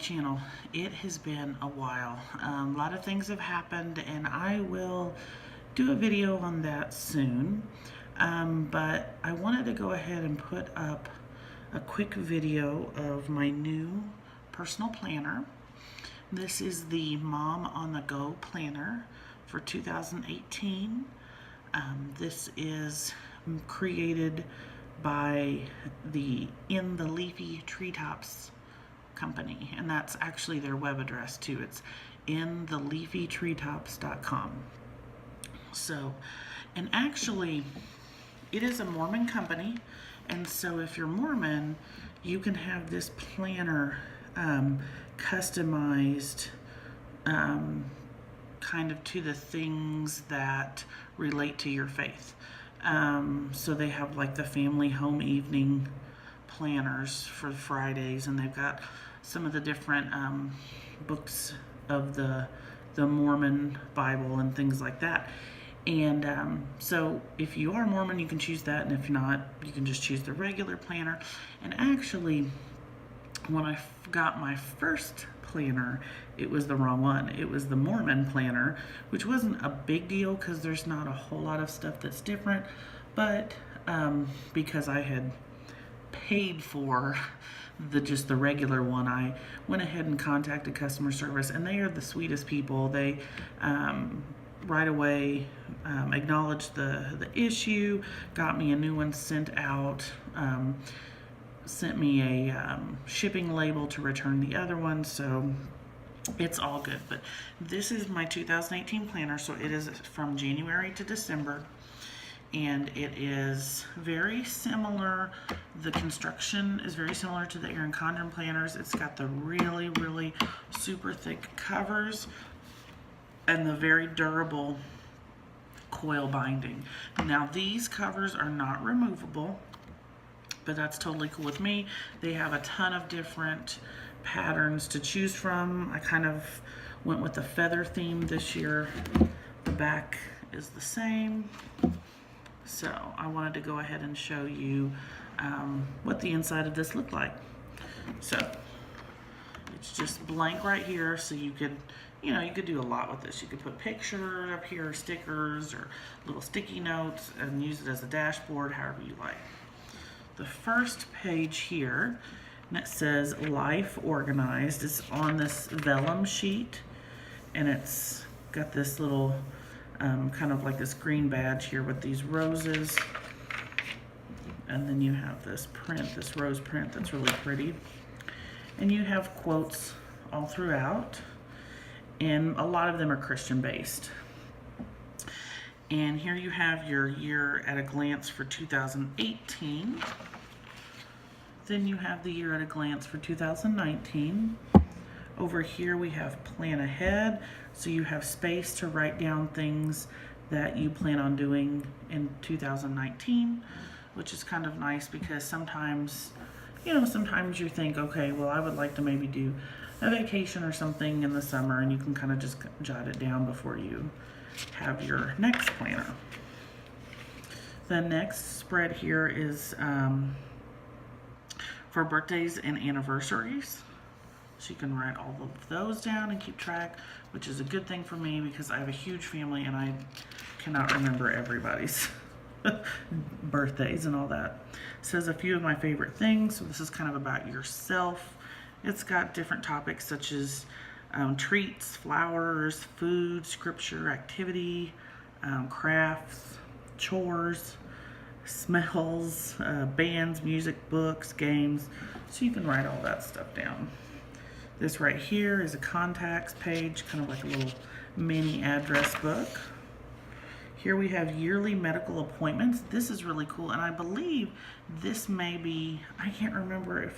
channel. It has been a while. A lot of things have happened, and I will do a video on that soon. But I wanted to go ahead and put up a quick video of my new personal planner. This is the Mom on the Go planner for 2018. This is created by the In the Leafy Treetops company, and that's actually their web address too. It's intheleafytreetops.com. So, and actually it is a Mormon company, and so if you're Mormon, you can have this planner customized kind of to the things that relate to your faith. So they have like the family home evening planners for Fridays, and they've got some of the different books of the Mormon Bible and things like that. And so if you are Mormon, you can choose that, and if not, you can just choose the regular planner. And actually, when I got my first planner, it was the wrong one. It was the Mormon planner, which wasn't a big deal because there's not a whole lot of stuff that's different, but because I had paid for just the regular one, I went ahead and contacted customer service, and they are the sweetest people. They right away acknowledged the issue, got me a new one sent out, sent me a shipping label to return the other one, so it's all good. But this is my 2018 planner, so it is from January to December, and it is very similar. The construction is very similar to the Erin Condren planners. It's got the really super thick covers and the very durable coil binding. Now these covers are not removable, but that's totally cool with me. They have a ton of different patterns to choose from. I kind of went with the feather theme this year. The back is the same. So I wanted to go ahead and show you what the inside of this looked like. So it's just blank right here, so you could, you could do a lot with this. You could put pictures up here, stickers, or little sticky notes, and use it as a dashboard, however you like. The first page here, and it says Life Organized. It's on this vellum sheet, and it's got this little kind of like this green badge here with these roses, and then you have this print, this rose print that's really pretty, and you have quotes all throughout, and a lot of them are Christian based. And here you have your year at a glance for 2018. Then you have the year at a glance for 2019. Over here we have plan ahead, so you have space to write down things that you plan on doing in 2019, which is kind of nice because sometimes, sometimes you think, okay, well, I would like to maybe do a vacation or something in the summer, and you can kind of just jot it down before you have your next planner. The next spread here is for birthdays and anniversaries. So you can write all of those down and keep track, which is a good thing for me because I have a huge family and I cannot remember everybody's birthdays and all that. It says a few of my favorite things, so this is kind of about yourself. It's got different topics such as treats, flowers, food, scripture, activity, crafts, chores, smells, bands, music, books, games, so you can write all that stuff down. This right here is a contacts page, kind of like a little mini address book. Here we have yearly medical appointments. This is really cool, and I believe this may be, I can't remember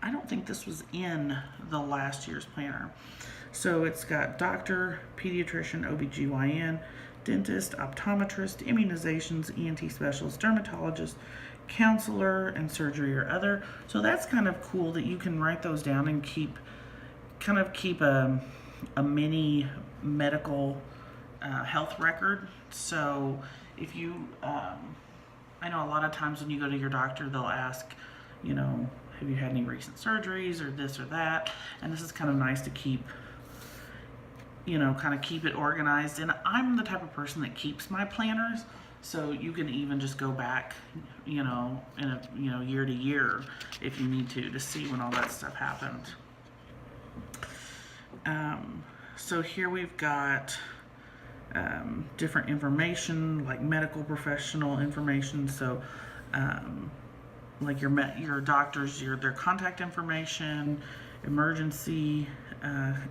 I don't think this was in the last year's planner. So it's got doctor, pediatrician, OBGYN, dentist, optometrist, immunizations, ENT specialist, dermatologist, counselor, and surgery or other. So that's kind of cool that you can write those down and keep a mini medical health record. So if you I know a lot of times when you go to your doctor, they'll ask, have you had any recent surgeries or this or that? And this is kind of nice to keep, kind of keep it organized. And I'm the type of person that keeps my planners, so you can even just go back, in a, year to year if you need to see when all that stuff happened. So here we've got different information, like medical professional information. So like your doctors, their contact information, emergency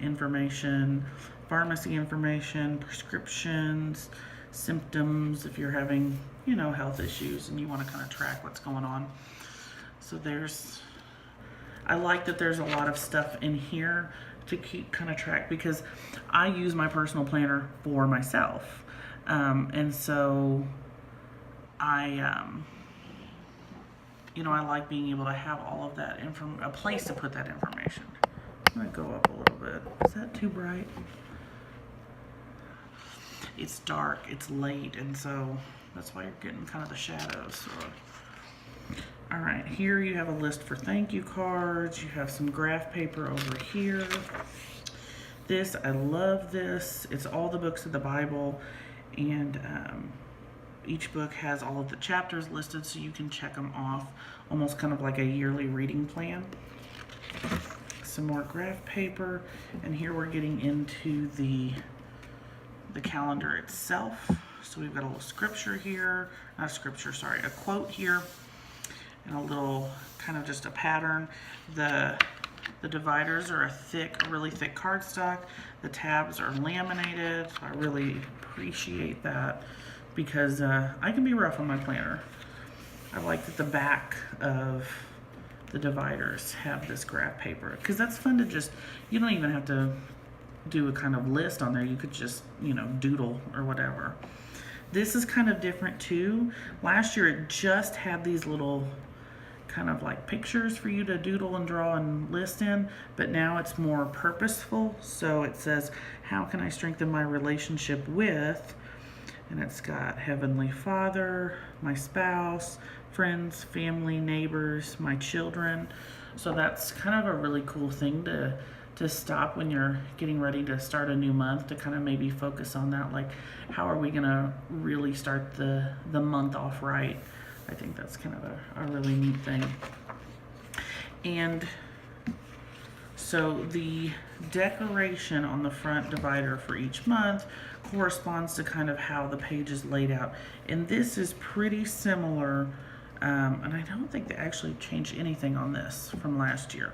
information, pharmacy information, prescriptions, symptoms if you're having, health issues and you want to kind of track what's going on. So I like that there's a lot of stuff in here to keep kind of track, because I use my personal planner for myself. And so I like being able to have all of that a place to put that information. I'm gonna go up a little bit. Is that too bright? It's dark, it's late, and so that's why you're getting kind of the shadows. So. All right, here you have a list for thank you cards. You have some graph paper over here. I love this. It's all the books of the Bible, and each book has all of the chapters listed, so you can check them off, almost kind of like a yearly reading plan. Some more graph paper, and here we're getting into the calendar itself. So we've got a little scripture here, not a scripture, sorry, a quote here, and a little kind of just a pattern. The dividers are a really thick cardstock. The tabs are laminated, so I really appreciate that, because I can be rough on my planner. I like that the back of the dividers have this graph paper, because that's fun to you don't even have to do a kind of list on there. You could just, doodle or whatever. This is kind of different too. Last year it just had these little kind of like pictures for you to doodle and draw and list in, but now it's more purposeful. So it says, how can I strengthen my relationship with, and it's got Heavenly Father, my spouse, friends, family, neighbors, my children. So that's kind of a really cool thing to stop when you're getting ready to start a new month, to kind of maybe focus on that, like how are we gonna really start the month off right. I think that's kind of a really neat thing. And so the decoration on the front divider for each month corresponds to kind of how the page is laid out. And this is pretty similar, and I don't think they actually changed anything on this from last year.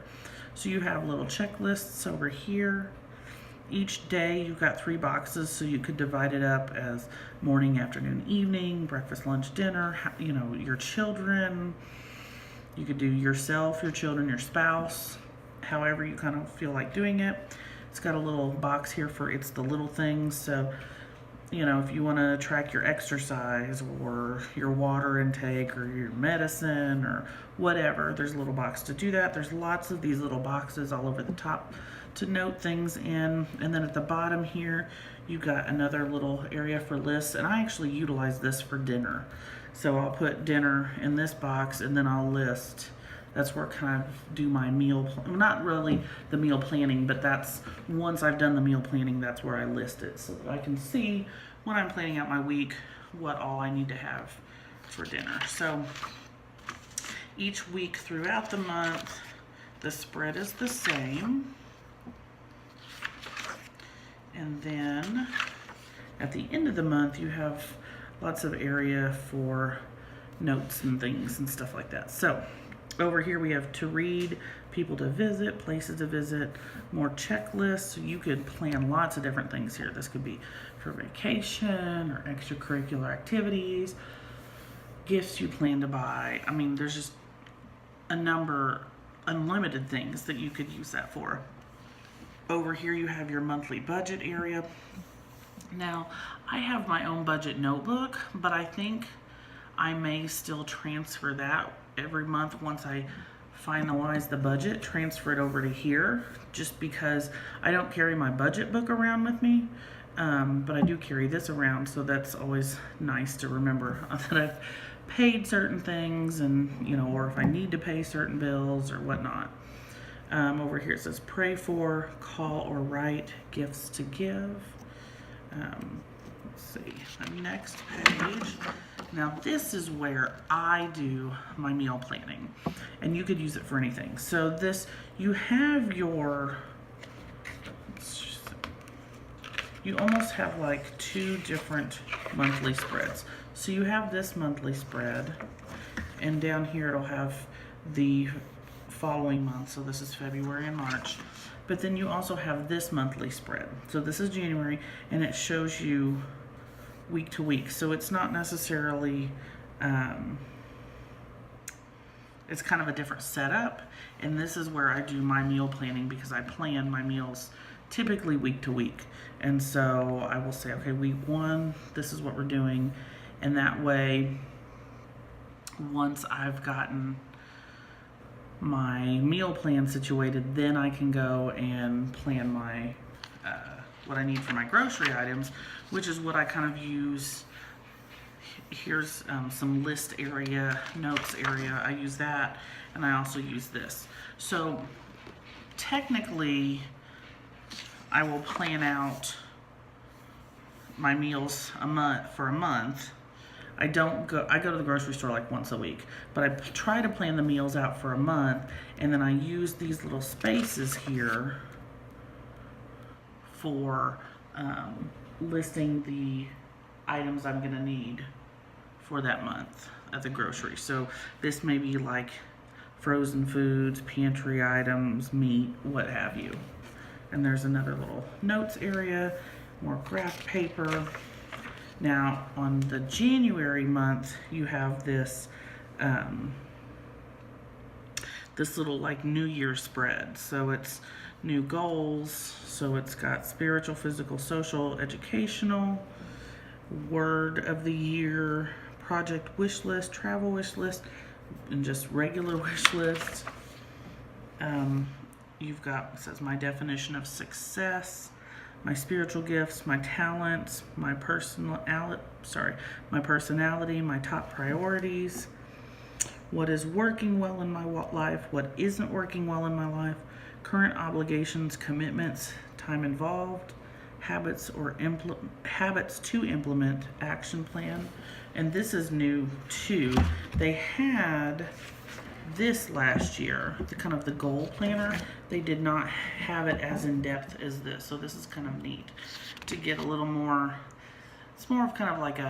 So you have little checklists over here. Each day you've got 3 boxes, so you could divide it up as morning, afternoon, evening, breakfast, lunch, dinner, your children. You could do yourself, your children, your spouse, however you kind of feel like doing it. It's got a little box here for it's the little things. So, if you want to track your exercise or your water intake or your medicine or whatever, there's a little box to do that. There's lots of these little boxes all over the top to note things in. And then at the bottom here, you've got another little area for lists. And I actually utilize this for dinner. So I'll put dinner in this box, and then I'll list. That's where I kind of do my meal, not really the meal planning, but that's once I've done the meal planning, that's where I list it, so that I can see when I'm planning out my week what all I need to have for dinner. So each week throughout the month, the spread is the same. And then at the end of the month, you have lots of area for notes and things and stuff like that. So over here we have to read, people to visit, places to visit, more checklists. So you could plan lots of different things here. This could be for vacation or extracurricular activities, gifts you plan to buy. I mean, there's just unlimited things that you could use that for. Over here you have your monthly budget area. Now, I have my own budget notebook, but I think I may still transfer that every month once I finalize the budget, transfer it over to here, just because I don't carry my budget book around with me, but I do carry this around, so that's always nice to remember that I've paid certain things, and or if I need to pay certain bills or whatnot. Over here it says pray for, call or write, gifts to give. Let's see, the next page. Now this is where I do my meal planning, and you could use it for anything. So this, you have your, you almost have like two different monthly spreads. So you have this monthly spread, and down here it'll have the following month. So this is February and March. But then you also have this monthly spread. So this is January, and it shows you week to week. So it's not necessarily, it's kind of a different setup. And this is where I do my meal planning, because I plan my meals typically week to week. And so I will say, okay, week 1, this is what we're doing. And that way, once I've gotten my meal plan situated, then I can go and plan my what I need for my grocery items, which is what I kind of use. Here's some list area, notes area. I use that, and I also use this. So technically, I will plan out my meals a month. I go to the grocery store like once a week, but I try to plan the meals out for a month, and then I use these little spaces here for listing the items I'm gonna need for that month at the grocery. So this may be like frozen foods, pantry items, meat, what have you. And there's another little notes area, more graph paper. Now on the January month, you have this this little like New Year spread. So it's new goals. So it's got spiritual, physical, social, educational, word of the year, project wish list, travel wish list, and just regular wish list. You've got, it says my definition of success, my spiritual gifts, my talents, my personality, my top priorities, what is working well in my life, what isn't working well in my life, current obligations, commitments, time involved, habits to implement, action plan. And this is new too. They had this last year, the goal planner. They did not have it as in depth as this, so this is kind of neat to get a little more. It's more of kind of like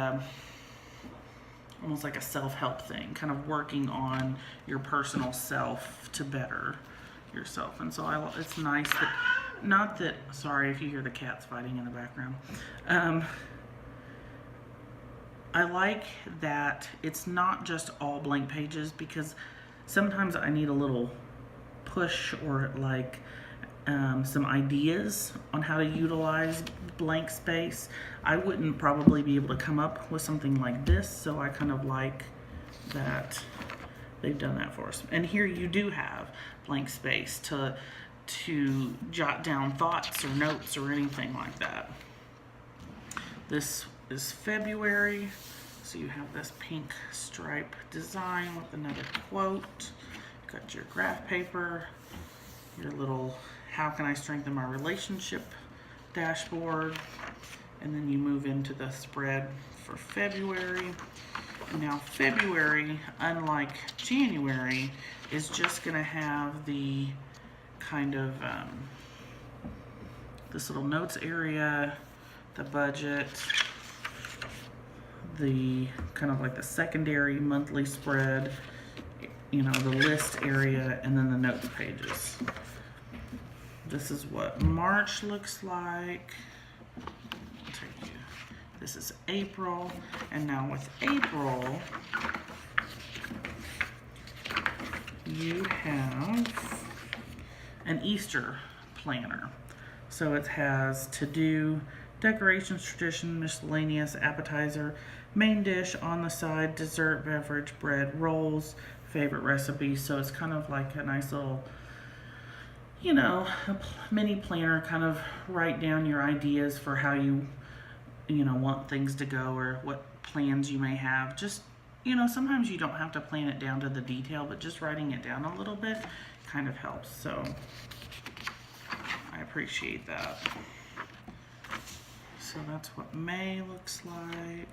almost like a self-help thing, kind of working on your personal self to better yourself. And so it's nice that, not that, sorry if you hear the cats fighting in the background. I like that it's not just all blank pages, because sometimes I need a little push or like some ideas on how to utilize blank space. I wouldn't probably be able to come up with something like this, so I kind of like that they've done that for us. And here you do have blank space to jot down thoughts or notes or anything like that. This is February. So you have this pink stripe design with another quote. You've got your graph paper, your little how can I strengthen my relationship dashboard, and then you move into the spread for February. And now February, unlike January, is just going to have the kind of this little notes area, the budget, the kind of like the secondary monthly spread, the list area, and then the notes pages. This is what March looks like. I'll take you. This is April, and now with April, you have an Easter planner. So it has to do, decorations, tradition, miscellaneous, appetizer, main dish, on the side, dessert, beverage, bread, rolls, favorite recipes. So it's kind of like a nice little, a mini planner. Kind of write down your ideas for how you want things to go, or what plans you may have. Just you know, sometimes you don't have to plan it down to the detail, but just writing it down a little bit kind of helps. So I appreciate that. So that's what May looks like.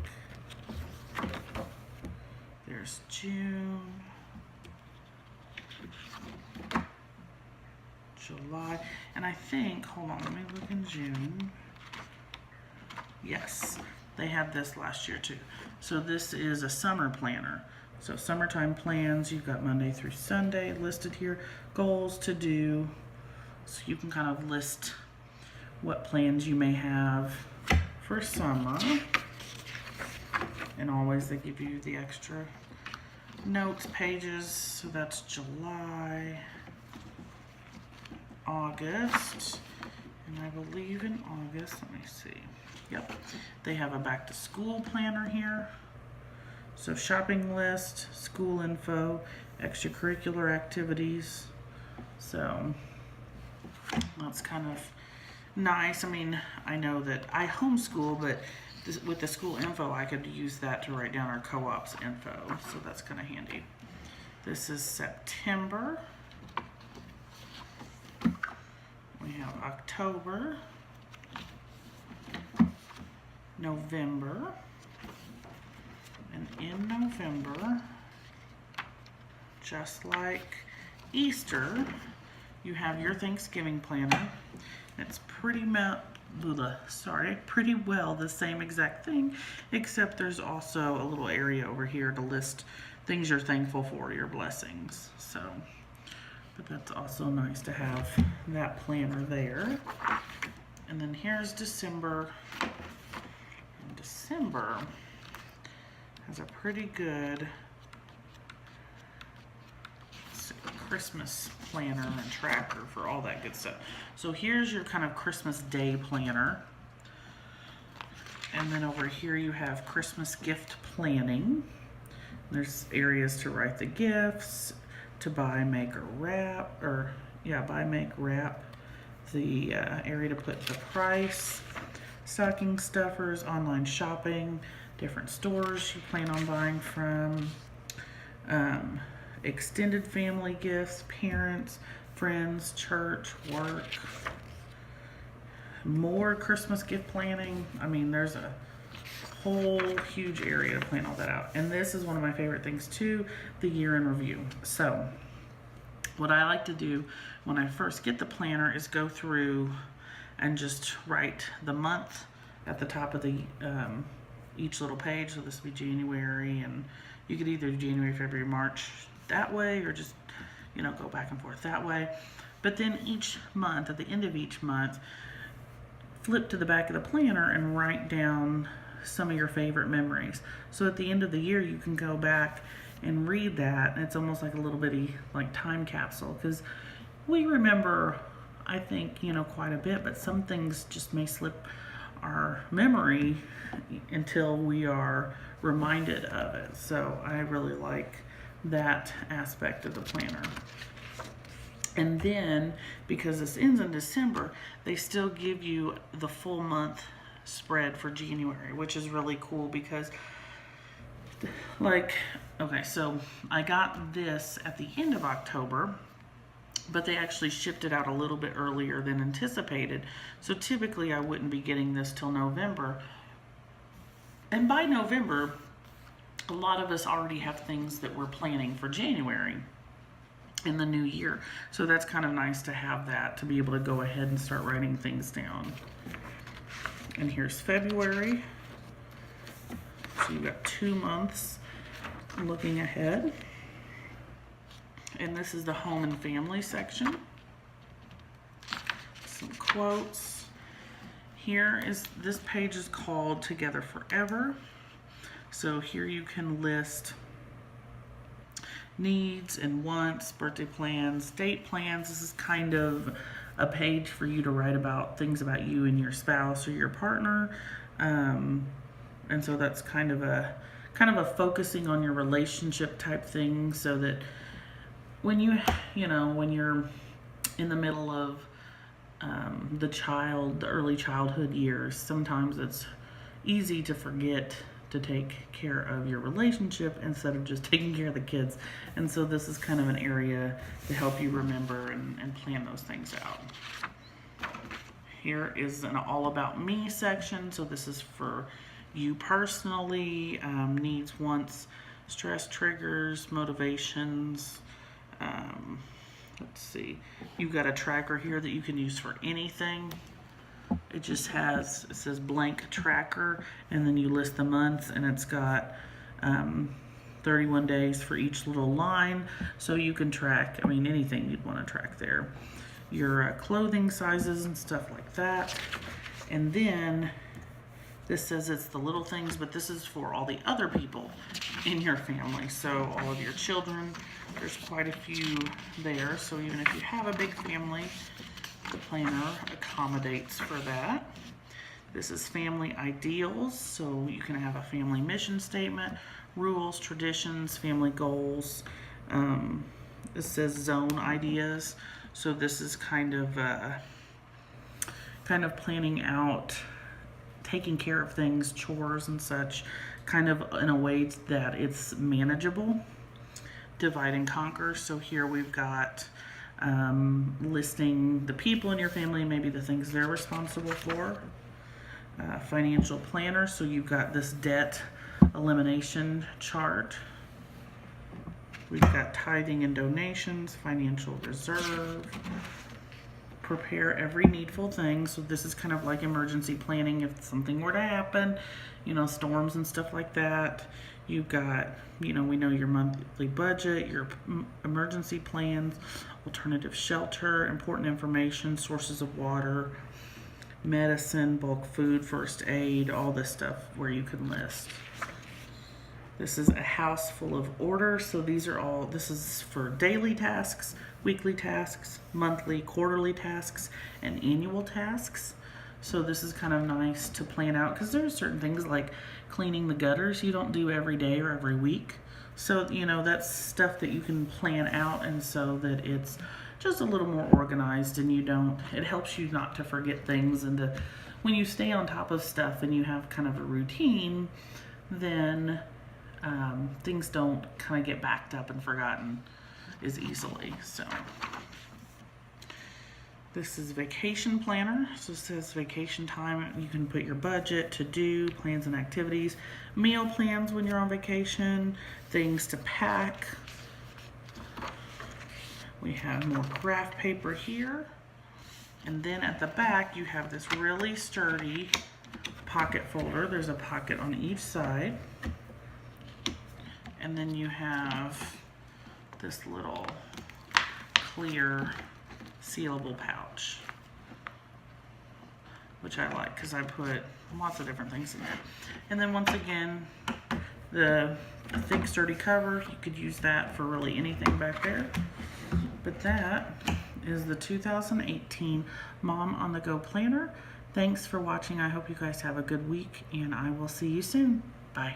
There's June, July, and I think, hold on, let me look in June. Yes, they had this last year too. So this is a summer planner. So summertime plans, you've got Monday through Sunday listed here, goals to do. So you can kind of list what plans you may have for summer. And always they give you the extra notes pages. So that's July, August, and I believe in August, let me see. Yep, they have a back to school planner here. So shopping list, school info, extracurricular activities. So that's kind of nice. I mean, I know that I homeschool, but with the school info, I could use that to write down our co-op's info. So that's kind of handy. This is September. We have October, November, and in November, just like Easter, you have your Thanksgiving planner. It's pretty well the same exact thing, except there's also a little area over here to list things you're thankful for, your blessings. So, but that's also nice to have that planner there. And then here's December. And December has a pretty good Christmas planner and tracker for all that good stuff. So here's your kind of Christmas Day planner. And then over here you have Christmas gift planning. There's areas to write the gifts, to buy, make, or wrap, buy, make, wrap. The area to put the price, stocking stuffers, online shopping, different stores you plan on buying from, extended family gifts, parents, friends, church, work, more Christmas gift planning. I mean, there's a whole huge area to plan all that out. And this is one of my favorite things too, the year in review. So what I like to do when I first get the planner is go through and just write the month at the top of the each little page. So this would be January, and you could either do January, February, March that way, or just, you know, go back and forth that way. But then each month, at the end of each month, flip to the back of the planner and write down some of your favorite memories. So at the end of the year, you can go back and read that, and it's almost like a little bitty like time capsule, because we remember, I think, you know, quite a bit, but some things just may slip our memory until we are reminded of it. So I really like that aspect of the planner. And then, because this ends in December, they still give you the full month spread for January, which is really cool because, like, okay, so I got this at the end of October, but they actually shipped it out a little bit earlier than anticipated. So typically I wouldn't be getting this till November. And by November, a lot of us already have things that we're planning for January in the new year. So that's kind of nice to have that, to be able to go ahead and start writing things down. And here's February. So you've got 2 months looking ahead. And this is the home and family section. Some quotes. Here is, this page is called Together Forever. So here you can list needs and wants, birthday plans, date plans. This is kind of a page for you to write about things about you and your spouse or your partner. And so that's kind of a focusing on your relationship type thing, so that when when you're in the middle of the early childhood years, sometimes it's easy to forget to take care of your relationship instead of just taking care of the kids. And so this is kind of an area to help you remember and plan those things out. Here is an all about me section. So this is for you personally, needs, wants, stress triggers, motivations. Let's see, you've got a tracker here that you can use for anything. It just has, it says blank tracker, and then you list the months, and it's got 31 days for each little line, so you can track, I mean, anything you'd want to track there. Your clothing sizes and stuff like that. And then this says it's the little things, but this is for all the other people in your family. So all of your children, there's quite a few there. So even if you have a big family, the planner accommodates for that. This is family ideals. So you can have a family mission statement, rules, traditions, family goals. It says zone ideas. So this is kind of planning out, taking care of things, chores and such, kind of in a way that it's manageable. Divide and conquer. So here we've got listing the people in your family, maybe the things they're responsible for. Financial planner. So you've got this debt elimination chart. We've got tithing and donations, financial reserve, prepare every needful thing. So this is kind of like emergency planning if something were to happen, you know, storms and stuff like that. You've got, you know, we know your monthly budget, your emergency plans, alternative shelter, important information, sources of water, medicine, bulk food, first aid, all this stuff where you can list. This is a house full of orders. So these are all, this is for daily tasks, weekly tasks, monthly, quarterly tasks, and annual tasks. So this is kind of nice to plan out because there are certain things like cleaning the gutters you don't do every day or every week. So, you know, that's stuff that you can plan out, and so that it's just a little more organized, and you don't, it helps you not to forget things, and to, when you stay on top of stuff and you have kind of a routine, then things don't kind of get backed up and forgotten as easily. So this is vacation planner. So it says vacation time. You can put your budget, to do, plans and activities, meal plans when you're on vacation, things to pack. We have more graph paper here. And then at the back, you have this really sturdy pocket folder. There's a pocket on each side. And then you have this little clear sealable pouch, which I like because I put lots of different things in there. And then once again, the thick sturdy cover, you could use that for really anything back there. But that is the 2018 Mom on the Go Planner. Thanks for watching. I hope you guys have a good week, and I will see you soon. Bye.